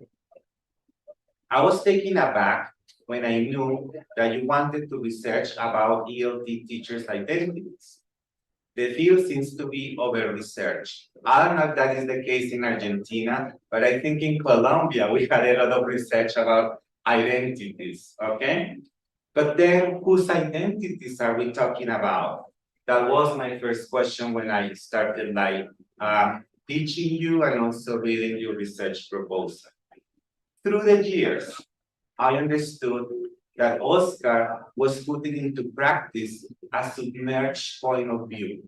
I was taken aback when I knew that you wanted to research about ELT teachers' identities. The field seems to be over-researched. I don't know if that is the case in Argentina, but I think in Colombia, we had a lot of research about identities, okay? But then whose identities are we talking about? That was my first question when I started like teaching you and also reading your research proposal. Through the years, I understood that Óscar was putting into practice a submerged point of view.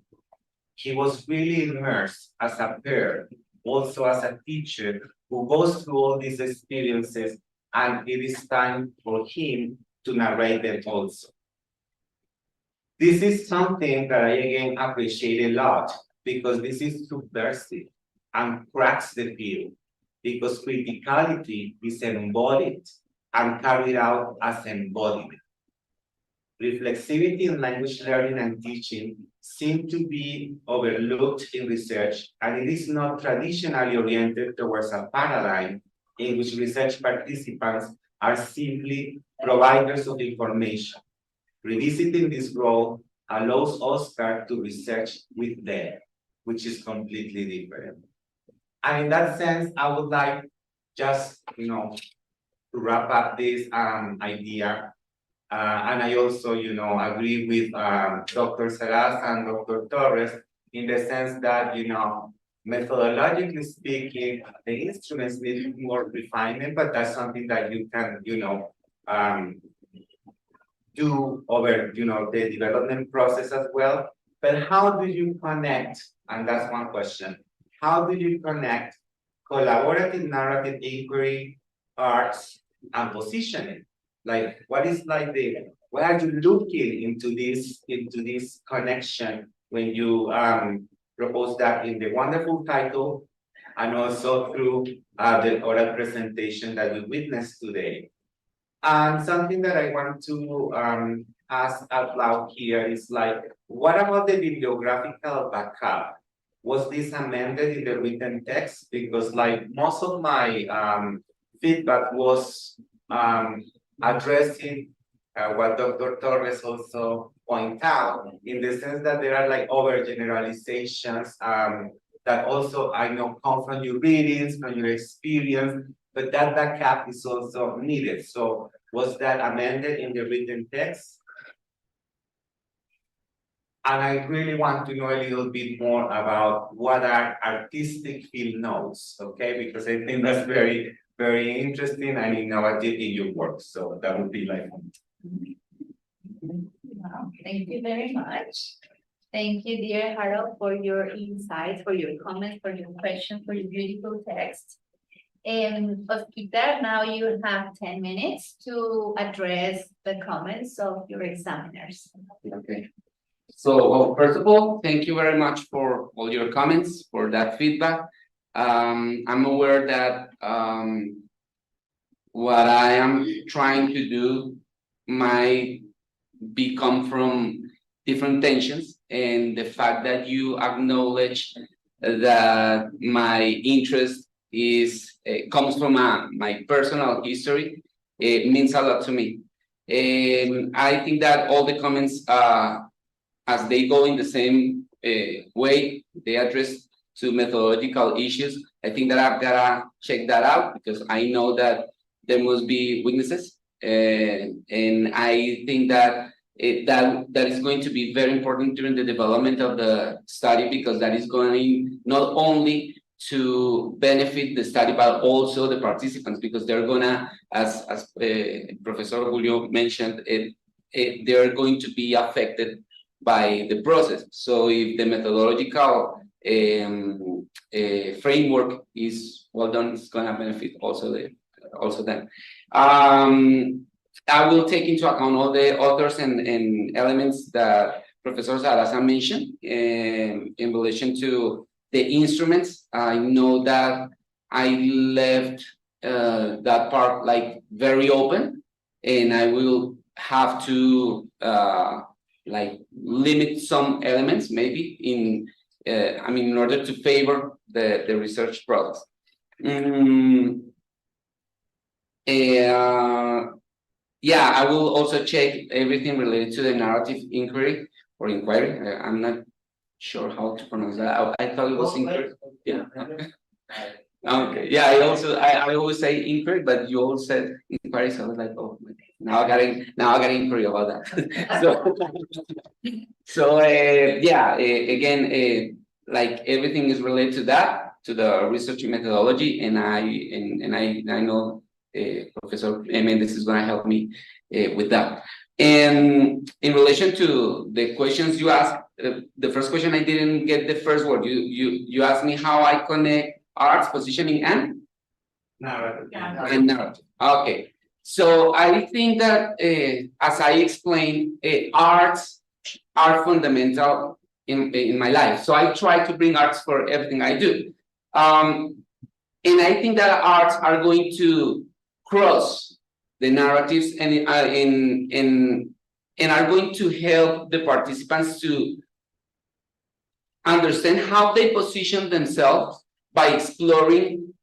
He was really immersed as a peer, also as a teacher who goes through all these experiences, and it is time for him to narrate them also. This is something that I again appreciate a lot because this is subversive and cracks the field, because criticality is embodied and carried out as embodiment. Reflexivity in language learning and teaching seem to be overlooked in research, and it is not traditionally oriented towards a paradigm in which research participants are simply providers of information. Revisiting this role allows Óscar to research with them, which is completely different. And in that sense, I would like just, to wrap up this idea. And I also, agree with Dr. Sarasa and Dr. Torres in the sense that, methodologically speaking, the instruments need more refinement, but that's something that you can, do over, the development process as well. But how do you connect, and that's one question, how do you connect collaborative narrative inquiry, arts, and positioning? Like, what is like what are you looking into this connection when you propose that in the wonderful title and also through the oral presentation that we witnessed today? And something that I want to ask out loud here is like, what about the bibliographical backup? Was this amended in the written text? Because like most of my feedback was addressing what Dr. Torres also pointed out, in the sense that there are like overgeneralizations that also I know come from your readings, from your experience, but that backup is also needed. So was that amended in the written text? And I really want to know a little bit more about what are artistic field notes, okay? Because I think that's very, very interesting and innovative in your work. So that would be like. Wow, thank you very much. Thank you, dear Harold, for your insights, for your comments, for your questions, for your beautiful text. And Oscar, now you have 10 minutes to address the comments of your examiners. Okay. So, well, first of all, thank you very much for all your comments, for that feedback. I'm aware that what I am trying to do might come from different tensions, and the fact that you acknowledge that my interest is comes from my personal history, it means a lot to me. And I think that all the comments, as they go in the same way, they address to methodological issues. I think that I've gotta check that out, because I know that there must be weaknesses, and I think that that is going to be very important during the development of the study, because that is going not only to benefit the study but also the participants, because they're gonna, as Professor Julio mentioned, they're going to be affected by the process. So if the methodological framework is well done, it's gonna benefit also them. I will take into account all the authors and elements that Professor Sarasa mentioned in relation to the instruments. I know that I left that part like very open, and I will have to like limit some elements maybe in order to favor the research process. Yeah, I will also check everything related to the narrative inquiry or inquiry. I'm not sure how to pronounce that. I thought it was inquiry. Yeah. Okay. Yeah, I always say inquiry, but you all said inquiry, so I was like, oh, now I got inquiry about that. So yeah, again, like everything is related to that, to the research methodology, and I know Professor Méndez is going to help me with that. And in relation to the questions you asked, the first question, I didn't get the first word. You asked me how I connect arts, positioning, and narrative. And narrative. Okay. So I think that, as I explained, arts are fundamental in my life. So I try to bring arts for everything I do. And I think that arts are going to cross the narratives and are going to help the participants to understand how they position themselves by exploring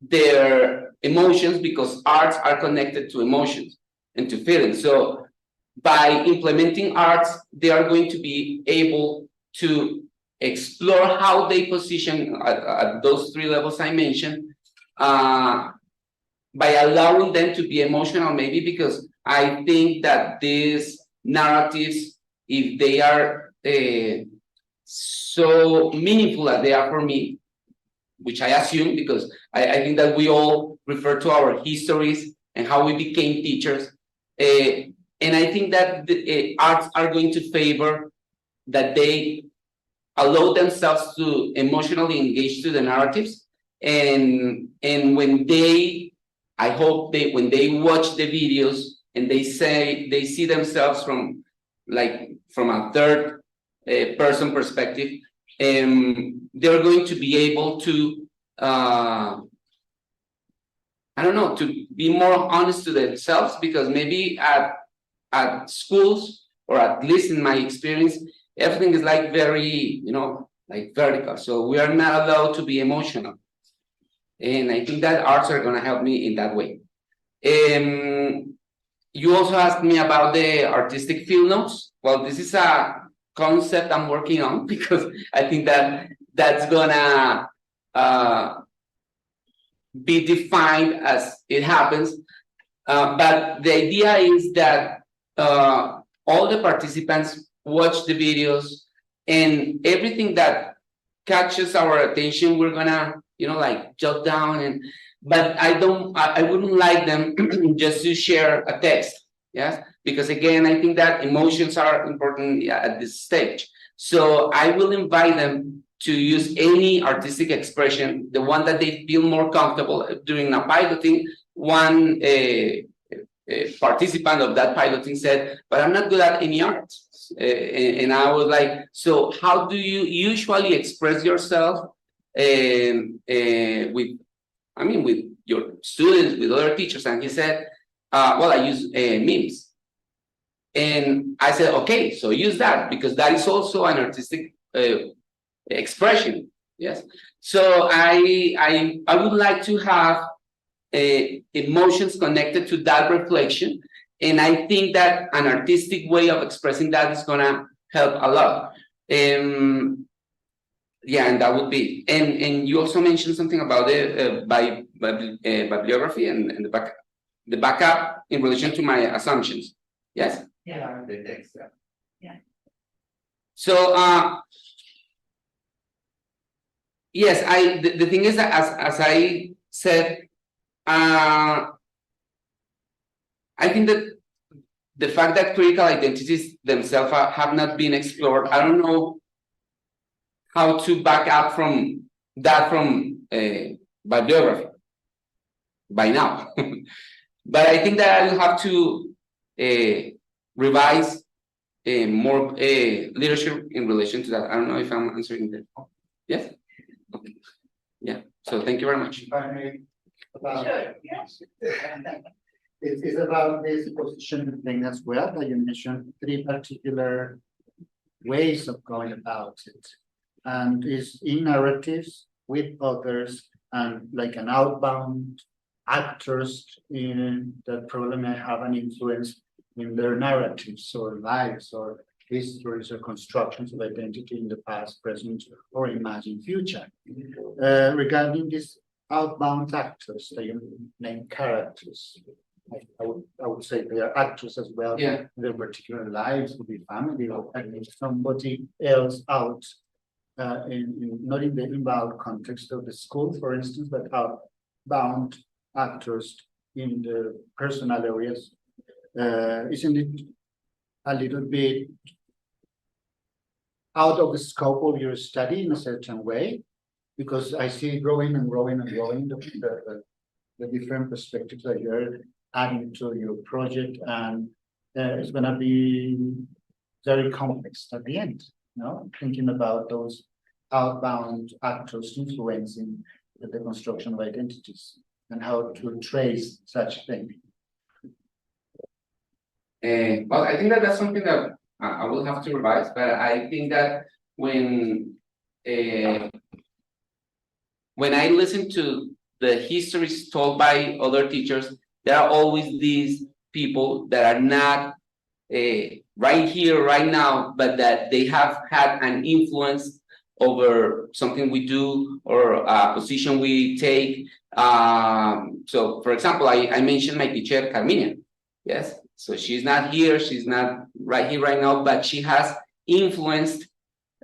their emotions, because arts are connected to emotions and to feelings. So by implementing arts, they are going to be able to explore how they position at those three levels I mentioned, by allowing them to be emotional, maybe, because I think that these narratives, if they are so meaningful as they are for me, which I assume, because I think that we all refer to our histories and how we became teachers. And I think that the arts are going to favor that they allow themselves to emotionally engage to the narratives. And when they, I hope when they watch the videos and they see themselves from a third person perspective, they're going to be able to I don't know, to be more honest to themselves, because maybe at schools, or at least in my experience, everything is like very, like vertical. So we are not allowed to be emotional. And I think that arts are going to help me in that way. You also asked me about the artistic field notes. Well, this is a concept I'm working on, because I think that that's gonna be defined as it happens. But the idea is that all the participants watch the videos, and everything that catches our attention, we're gonna, like jot down. But I wouldn't like them just to share a text. Yes, because again, I think that emotions are important at this stage. So I will invite them to use any artistic expression, the one that they feel more comfortable during a piloting. One participant of that piloting said, "But I'm not good at any art." And I was like, "So how do you usually express yourself with your students, with other teachers?" And he said, "Well, I use memes." And I said, "Okay, so use that, because that is also an artistic expression." Yes. So I would like to have emotions connected to that reflection, and I think that an artistic way of expressing that is gonna help a lot. Yeah, and that would be. And you also mentioned something about the bibliography and the backup in relation to my assumptions. Yes. Yeah, the text. Yeah. So yes, the thing is that as I said, I think that the fact that critical identities themselves have not been explored, I don't know how to back up from that from bibliography by now. But I think that I will have to revise more literature in relation to that. I don't know if I'm answering that. Yes? Okay. Yeah. So thank you very much. If I may, Sure, yes. It's about this position thing as well, that you mentioned 3 particular ways of going about it. And is in narratives with others, and like an outbound actors in that probably may have an influence in their narratives or lives or histories or constructions of identity in the past, present, or imagined future. Regarding these outbound actors, they name characters. I would say they are actors as well. Yeah. Their particular lives could be family or somebody else out. Not in the inbound context of the school, for instance, but outbound actors in the personal areas. Isn't it a little bit out of the scope of your study in a certain way? Because I see growing and growing and growing the different perspectives that you're adding to your project, and it's going to be very complex at the end. Thinking about those outbound actors influencing the construction of identities and how to trace such thing. Well, I think that that's something that I will have to revise, but I think that when I listen to the histories told by other teachers, there are always these people that are not right here, right now, but that they have had an influence over something we do or a position we take. So, for example, I mentioned my teacher, Carmina. Yes. So she's not here, she's not right here, right now, but she has influenced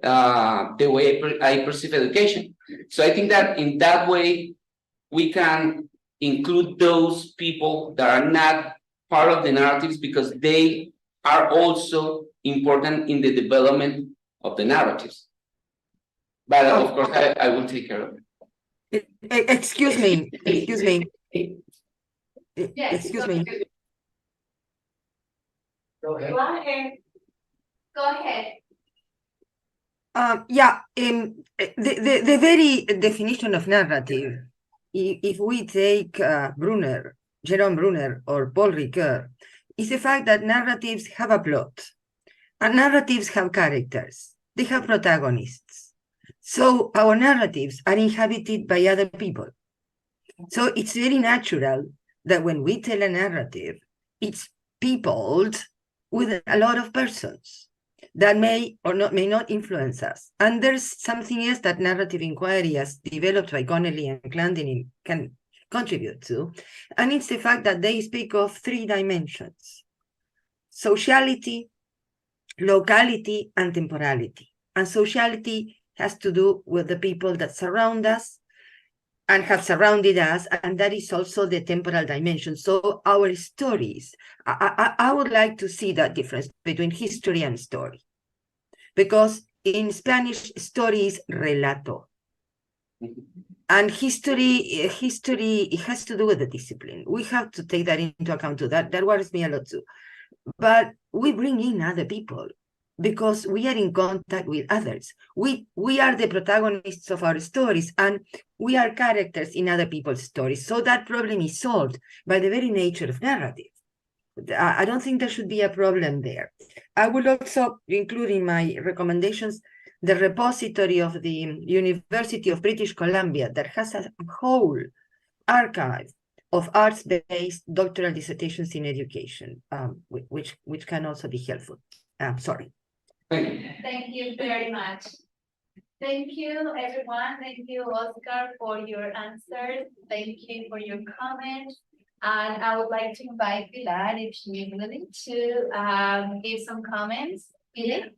the way I perceive education. So I think that in that way, we can include those people that are not part of the narratives, because they are also important in the development of the narratives. But of course, I will take care of it. Excuse me. Yes, Excuse me. Go ahead. Go ahead. The very definition of narrative if we take Jerome Brunner or Paul Ricoeur, is the fact that narratives have a plot, and narratives have characters. They have protagonists. So our narratives are inhabited by other people. So it's very natural that when we tell a narrative, it's peopled with a lot of persons that may or may not influence us. And there's something else that narrative inquiry, as developed by Connelly and Clandini, can contribute to, and it's the fact that they speak of 3 dimensions: sociality, locality, and temporality. And sociality has to do with the people that surround us and have surrounded us, and that is also the temporal dimension. So our stories, I would like to see that difference between history and story, because in Spanish, story is relato. And history, it has to do with the discipline. We have to take that into account too. That worries me a lot too. But we bring in other people because we are in contact with others. We are the protagonists of our stories, and we are characters in other people's stories. So that problem is solved by the very nature of narrative. I don't think there should be a problem there. I will also include in my recommendations the repository of the University of British Columbia that has a whole archive of arts-based doctoral dissertations in education, which can also be helpful. Sorry. Thank you very much. Thank you, everyone. Thank you, Óscar, for your answers. Thank you for your comments. And I would like to invite Pilar, if she is willing to give some comments. Pilar?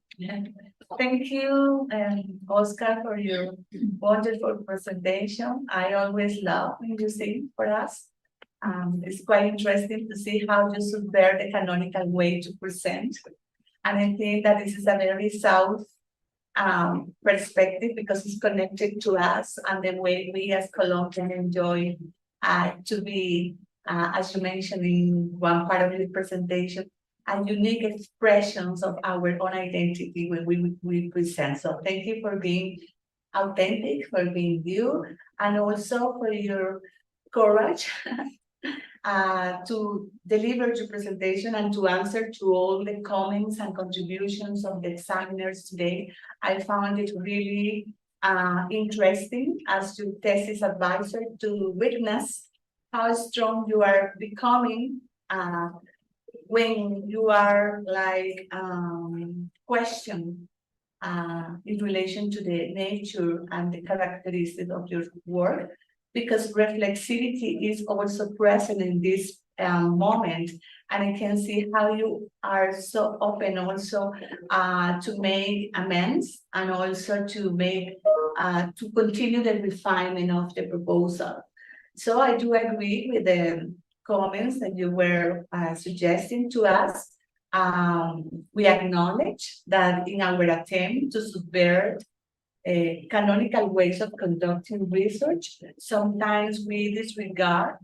Thank you, Óscar, for your wonderful presentation. I always love when you sing for us. It's quite interesting to see how you subvert the canonical way to present. And I think that this is a very South perspective, because it's connected to us and the way we as Colombians enjoy to be, as you mentioned in one part of your presentation, and unique expressions of our own identity when we present. So thank you for being authentic, for being you, and also for your courage to deliver your presentation and to answer to all the comments and contributions of the examiners today. I found it really interesting as your thesis advisor to witness how strong you are becoming when you are like questioned in relation to the nature and the characteristics of your work, because reflexivity is also present in this moment, and I can see how you are so open also to make amends and also to make to continue the refinement of the proposal. So I do agree with the comments that you were suggesting to us. We acknowledge that in our attempt to subvert canonical ways of conducting research, sometimes we disregard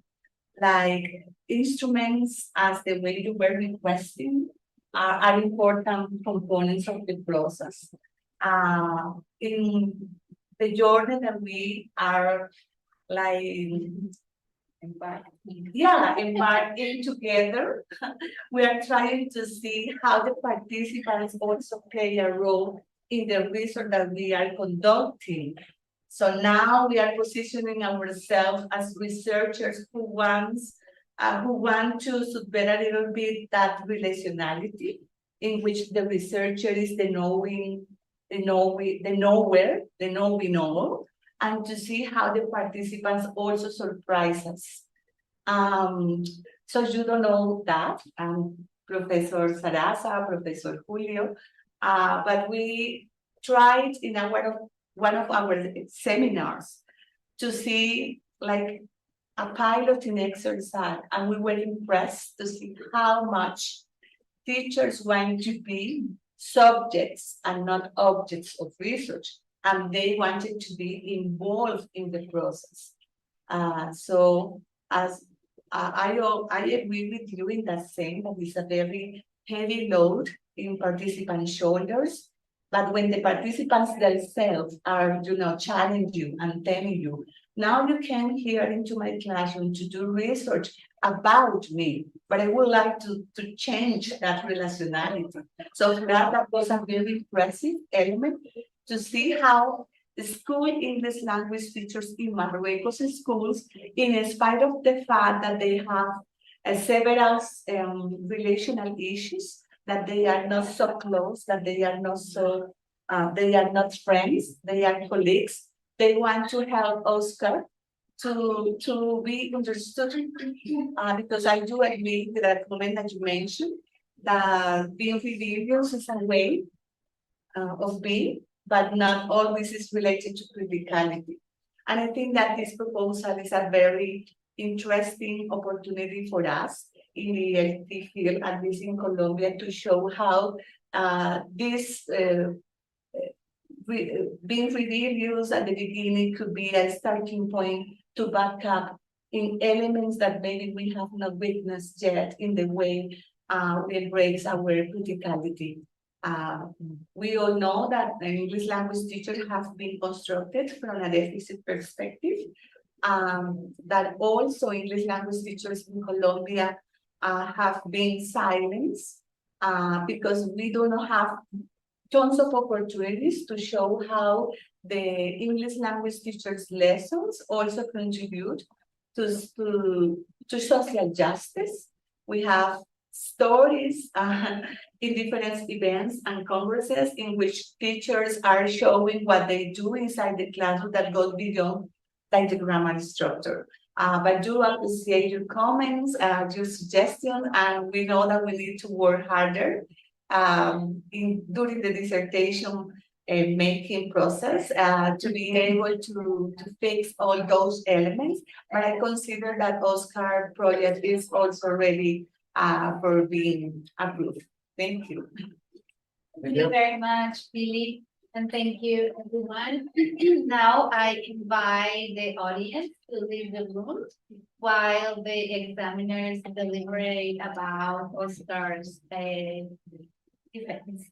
like instruments as the way you were requesting are important components of the process. In the journey that we are like embarking together, we are trying to see how the participants also play a role in the research that we are conducting. So now we are positioning ourselves as researchers who want to subvert a little bit that relationality in which the researcher is the knowing, the knower, the know we know, and to see how the participants also surprise us. So you don't know that, Professor Sarasa, Professor Julio, but we tried in one of our seminars to see like a piloting exercise, and we were impressed to see how much teachers want to be subjects and not objects of research, and they wanted to be involved in the process. So as I agree with you in that sense, that it's a very heavy load in participant shoulders But when the participants themselves are, challenging you and telling you, now you came here into my classroom to do research about me, but I would like to change that relationality. So that was a very impressive element to see how the school English language teachers in Marruecos schools, in spite of the fact that they have several relational issues, that they are not so close, that they are not so, they are not friends, they are colleagues. They want to help Óscar to be understood, because I do agree with that comment that you mentioned, that being rebellious is a way of being, but not always is related to criticality. And I think that this proposal is a very interesting opportunity for us in the ELT field, at least in Colombia, to show how this being rebellious at the beginning could be a starting point to back up in elements that maybe we have not witnessed yet in the way we embrace our criticality. We all know that the English language teachers have been constructed from a deficit perspective, that also English language teachers in Colombia have been silenced because we do not have tons of opportunities to show how the English language teachers' lessons also contribute to social justice. We have stories in different events and congresses in which teachers are showing what they do inside the classroom that goes beyond like the grammar structure. But I do appreciate your comments, your suggestions, and we know that we need to work harder during the dissertation making process to be able to fix all those elements. But I consider that Óscar project is also ready for being approved. Thank you. Thank you very much, Billy, and thank you, everyone. Now I invite the audience to leave the room while the examiners deliberate about Óscar's defense.